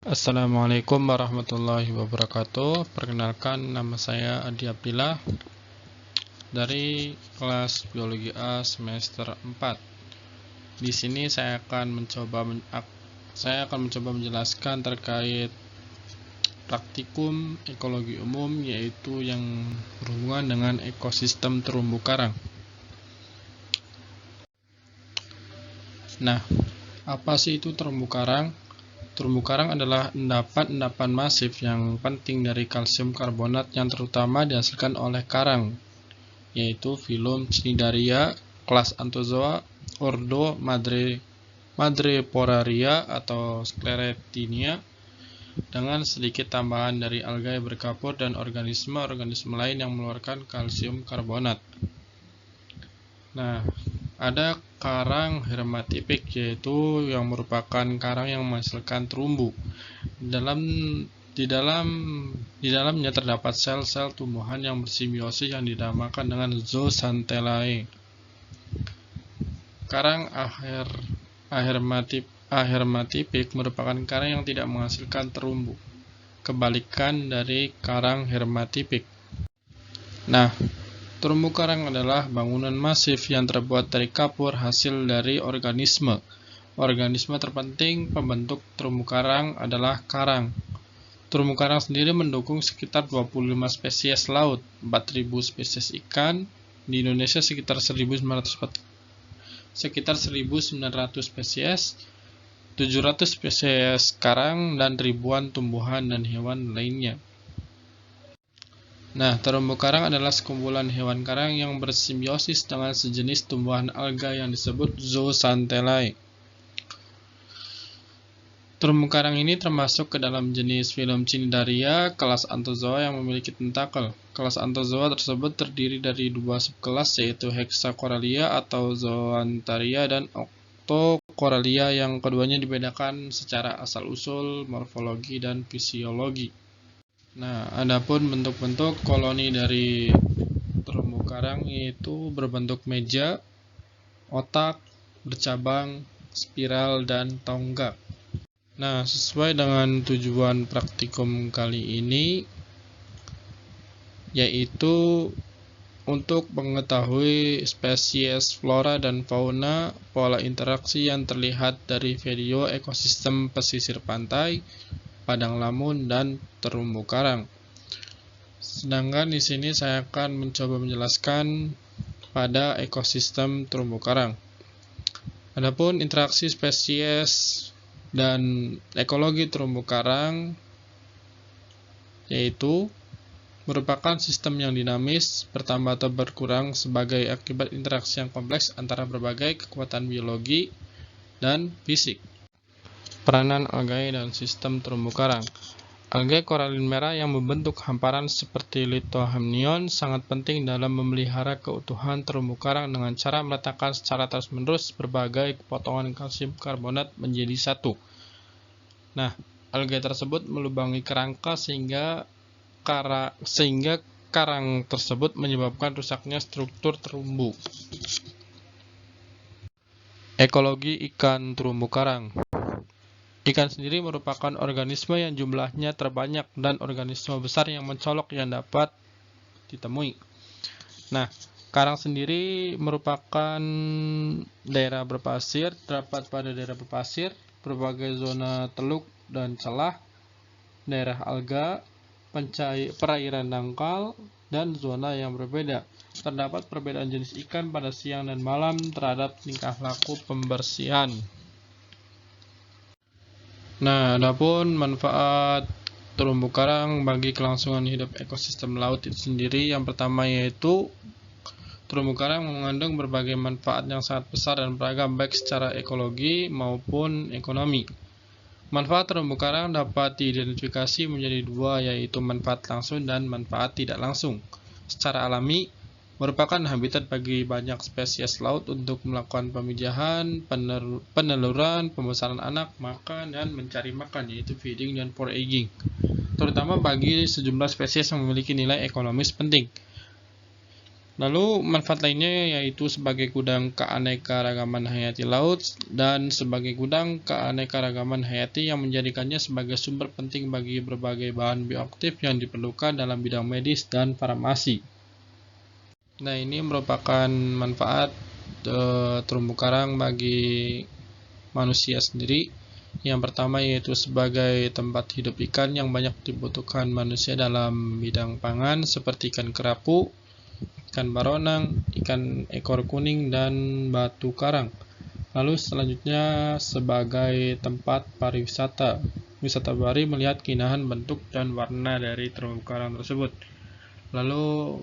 Assalamualaikum warahmatullahi wabarakatuh. Perkenalkan, nama saya Adi Abdillah dari kelas Biologi A semester 4. Di sini saya akan mencoba menjelaskan terkait praktikum ekologi umum, yaitu yang berhubungan dengan ekosistem terumbu karang. Nah, apa sih itu terumbu karang? Terumbu karang adalah endapan-endapan masif yang penting dari kalsium karbonat yang terutama dihasilkan oleh karang, yaitu filum Cnidaria, kelas Anthozoa, ordo Madreporaria atau Scleretinia, dengan sedikit tambahan dari alga berkapur dan organisme-organisme lain yang mengeluarkan kalsium karbonat. Nah, ada karang hermatipik, yaitu yang merupakan karang yang menghasilkan terumbu. Di dalamnya terdapat sel-sel tumbuhan yang bersimbiosis yang dinamakan dengan zooxanthellae. Karang ahermatipik merupakan karang yang tidak menghasilkan terumbu, kebalikan dari karang hermatipik. Nah, terumbu karang adalah bangunan masif yang terbuat dari kapur hasil dari organisme. Organisme terpenting pembentuk terumbu karang adalah karang. Terumbu karang sendiri mendukung sekitar 25 spesies laut, 4.000 spesies ikan, di Indonesia sekitar 1.900 spesies, 700 spesies karang, dan ribuan tumbuhan dan hewan lainnya. Nah, terumbu karang adalah sekumpulan hewan karang yang bersimbiosis dengan sejenis tumbuhan alga yang disebut zooxanthellae. Terumbu karang ini termasuk ke dalam jenis filum Cnidaria, kelas Anthozoa yang memiliki tentakel. Kelas Anthozoa tersebut terdiri dari dua subkelas, yaitu Hexacoralia atau Zoantharia dan Octocoralia, yang keduanya dibedakan secara asal-usul, morfologi, dan fisiologi. Nah, adapun bentuk-bentuk koloni dari terumbu karang yaitu berbentuk meja, otak, bercabang, spiral, dan tonggak. Nah, sesuai dengan tujuan praktikum kali ini, yaitu untuk mengetahui spesies flora dan fauna, pola interaksi yang terlihat dari video ekosistem pesisir pantai, padang lamun, dan terumbu karang. Sedangkan di sini saya akan mencoba menjelaskan pada ekosistem terumbu karang. Adapun interaksi spesies dan ekologi terumbu karang yaitu merupakan sistem yang dinamis, bertambah atau berkurang sebagai akibat interaksi yang kompleks antara berbagai kekuatan biologi dan fisik. Peranan algae dan sistem terumbu karang. Algae koralin merah yang membentuk hamparan seperti Lithohamnion sangat penting dalam memelihara keutuhan terumbu karang dengan cara meletakkan secara terus-menerus berbagai potongan kalsium karbonat menjadi satu. Nah, algae tersebut melubangi kerangka sehingga karang tersebut menyebabkan rusaknya struktur terumbu. Ekologi ikan terumbu karang. Ikan sendiri merupakan organisme yang jumlahnya terbanyak dan organisme besar yang mencolok yang dapat ditemui. Nah, karang sendiri merupakan daerah berpasir, terdapat pada daerah berpasir, berbagai zona teluk dan celah, daerah alga, perairan dangkal, dan zona yang berbeda. Terdapat perbedaan jenis ikan pada siang dan malam terhadap tingkah laku pembersihan. Nah, adapun manfaat terumbu karang bagi kelangsungan hidup ekosistem laut itu sendiri, yang pertama yaitu terumbu karang mengandung berbagai manfaat yang sangat besar dan beragam baik secara ekologi maupun ekonomi. Manfaat terumbu karang dapat diidentifikasi menjadi dua, yaitu manfaat langsung dan manfaat tidak langsung. Secara alami, merupakan habitat bagi banyak spesies laut untuk melakukan pemijahan, peneluran, pembesaran anak, makan, dan mencari makan, yaitu feeding dan foraging, terutama bagi sejumlah spesies yang memiliki nilai ekonomis penting. Lalu manfaat lainnya yaitu sebagai gudang keanekaragaman hayati laut dan sebagai gudang keanekaragaman hayati yang menjadikannya sebagai sumber penting bagi berbagai bahan bioaktif yang diperlukan dalam bidang medis dan farmasi. Nah, ini merupakan manfaat terumbu karang bagi manusia sendiri. Yang pertama yaitu sebagai tempat hidup ikan yang banyak dibutuhkan manusia dalam bidang pangan seperti ikan kerapu, ikan baronang, ikan ekor kuning, dan batu karang. Lalu selanjutnya sebagai tempat pariwisata. Wisatawan melihat keindahan bentuk dan warna dari terumbu karang tersebut. Lalu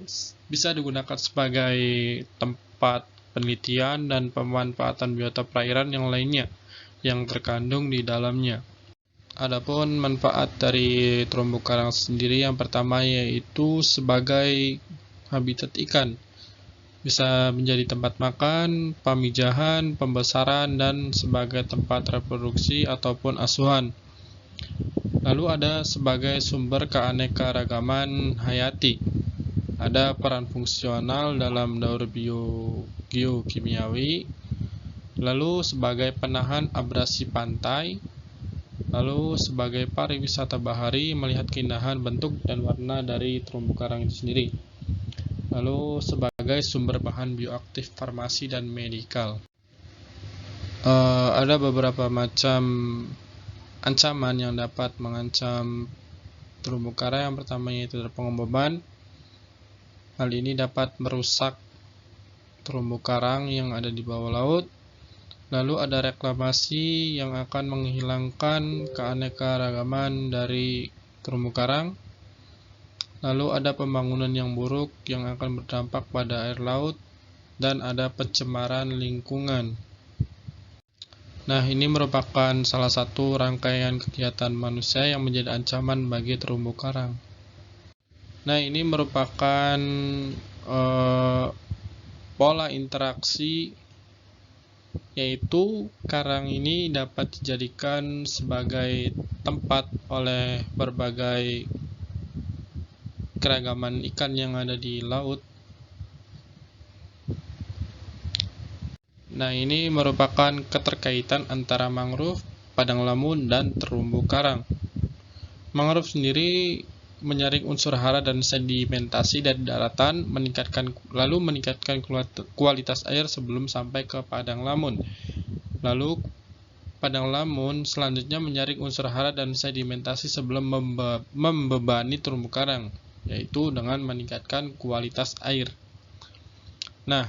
bisa digunakan sebagai tempat penelitian dan pemanfaatan biota perairan yang lainnya yang terkandung di dalamnya. Adapun manfaat dari terumbu karang sendiri yang pertama yaitu sebagai habitat ikan. Bisa menjadi tempat makan, pemijahan, pembesaran, dan sebagai tempat reproduksi ataupun asuhan. Lalu ada sebagai sumber keanekaragaman hayati. Ada peran fungsional dalam daur geokimiawi, lalu sebagai penahan abrasi pantai, lalu sebagai pariwisata bahari melihat keindahan bentuk dan warna dari terumbu karang itu sendiri. Lalu sebagai sumber bahan bioaktif farmasi dan medikal. Ada beberapa macam ancaman yang dapat mengancam terumbu karang. Yang pertama yaitu pengeboman. Hal ini dapat merusak terumbu karang yang ada di bawah laut. Lalu ada reklamasi yang akan menghilangkan keanekaragaman dari terumbu karang. Lalu ada pembangunan yang buruk yang akan berdampak pada air laut, dan ada pencemaran lingkungan. Nah, ini merupakan salah satu rangkaian kegiatan manusia yang menjadi ancaman bagi terumbu karang. Nah, ini merupakan pola interaksi, yaitu karang ini dapat dijadikan sebagai tempat oleh berbagai keragaman ikan yang ada di laut. Nah, ini merupakan keterkaitan antara mangrove, padang lamun, dan terumbu karang. Mangrove sendiri menyaring unsur hara dan sedimentasi dari daratan, lalu meningkatkan kualitas air sebelum sampai ke padang lamun. Lalu padang lamun selanjutnya menyaring unsur hara dan sedimentasi sebelum membebani terumbu karang, yaitu dengan meningkatkan kualitas air. Nah,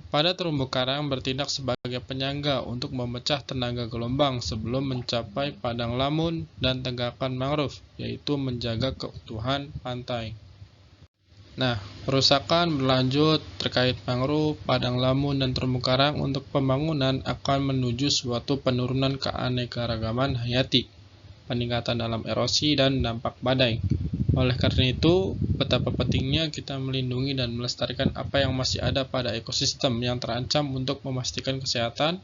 pada terumbu karang bertindak sebagai penyangga untuk memecah tenaga gelombang sebelum mencapai padang lamun dan tegakkan mangrove, yaitu menjaga keutuhan pantai. Nah, perusakan berlanjut terkait mangrove, padang lamun, dan terumbu karang untuk pembangunan akan menuju suatu penurunan keanekaragaman hayati, peningkatan dalam erosi, dan dampak badai. Oleh karena itu, betapa pentingnya kita melindungi dan melestarikan apa yang masih ada pada ekosistem yang terancam untuk memastikan kesehatan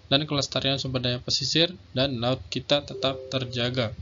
dan kelestarian sumber daya pesisir dan laut kita tetap terjaga.